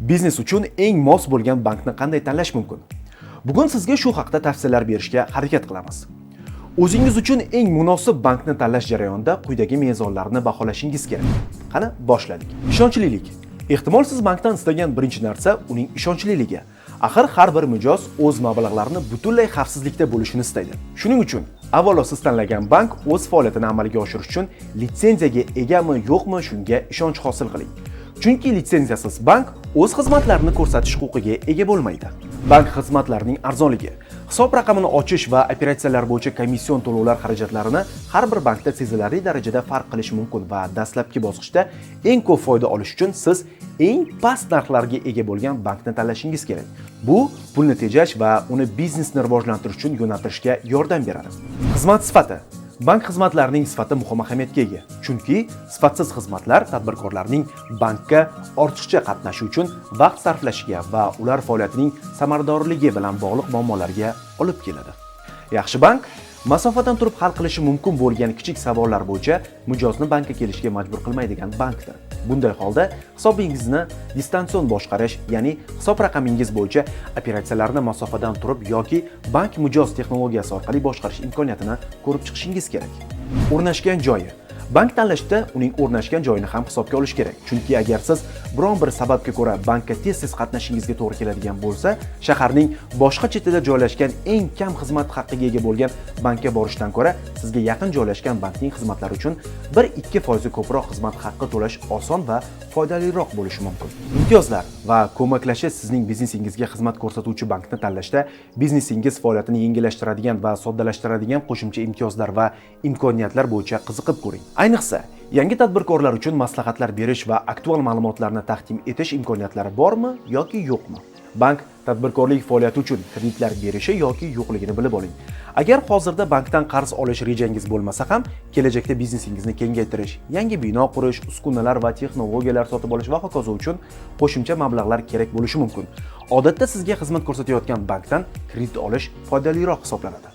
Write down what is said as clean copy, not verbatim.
Biznes uchun eng mos bo'lgan bankni qanday tanlash mumkin? Bugun sizga shu haqda tavsiyalar berishga harakat qilamiz. O'zingiz uchun eng munosib bankni tanlash jarayonida quyidagi mezonlarni baholashingiz kerak. Qani, boshladik. Ishonchlilik. Ehtimol siz bankdan istagan birinchi narsa uning ishonchliligi. Axir har bir mijoz o'z mablag'larini butunlay xavfsizlikda bo'lishini istaydi. Shuning uchun avvalo siz tanlagan bank o'z faoliyatini amalga oshirish uchun litsenziyaga egami, yo'qmi, shunga ishonch hosil qiling. Chunki litsenziyasiz bank o'z xizmatlarini ko'rsatish huquqiga ega bo'lmaydi. Bank xizmatlarining arzonligi. Hisob raqamini ochish va operatsiyalar bo'yicha komission to'lovlar xarajatlarini har bir bankda sezilarli darajada farq qilishi mumkin va dastlabki bosqichda eng ko'p foyda olish uchun siz eng past narxlarga ega bo'lgan bankni tanlashingiz kerak. Bu pulni tejash va uni biznesni rivojlantirish uchun yo'naltirishga yordam beradi. Xizmat sifati. Bank xizmatlarining sifati muhim ahamiyatga ega. Chunki sifatsiz xizmatlar tadbirkorlarning bankka ortiqcha qatnashishi uchun vaqt sarflashiga va ular faoliyatining samaradorligi bilan bog'liq muammolarga olib keladi. Yaxshi bank masofadan turib hal qilishi mumkin bo'lgan kichik savollar bo'yicha mijozni bankka kelishga majbur qilmaydigan bankdir. Bunday holda hisobingizni distansion boshqarish, ya'ni hisob raqamingiz bo'yicha operatsiyalarni masofadan turib yoki bank mijoz texnologiyasi orqali boshqarish imkoniyatini ko'rib chiqishingiz kerak. O'rnashgan joyi. Bank tanlashda uning o'rnashgan joyini ham hisobga olish kerak. Chunki agar siz biron bir sababga ko'ra bankka tez-tez qatnashingizga to'g'ri keladigan bo'lsa, shaharning boshqa chetida joylashgan eng kam xizmat haqqiga ega bo'lgan bankka borishdan ko'ra, sizga yaqin joylashgan bankning xizmatlari uchun 1-2% ko'proq xizmat haqqi to'lash oson va foydaliroq bo'lishi mumkin. Imtiyozlar va ko'maklashish sizning biznesingizga xizmat ko'rsatuvchi bankni tanlashda biznesingiz faoliyatini yengillashtiradigan va soddalashtiradigan qo'shimcha imtiyozlar va imkoniyatlar bo'yicha qiziqib ko'ring. Ayniqsa, yangi tadbirkorlar uchun maslahatlar berish va aktual ma'lumotlarni taqdim etish imkoniyatlari bormi yoki yo'qmi? Bank tadbirkorlik faoliyati uchun kreditlar berishi yoki yo'qligini bilib oling. Agar hozirda bankdan qarz olish rejangiz bo'lmasa ham, kelajakda biznesingizni kengaytirish, yangi bino qurish, uskunalar va texnologiyalar sotib olish va hokazo uchun qo'shimcha mablag'lar kerak bo'lishi mumkin. Odatda sizga xizmat ko'rsatayotgan bankdan kredit olish foydaliroq hisoblanadi.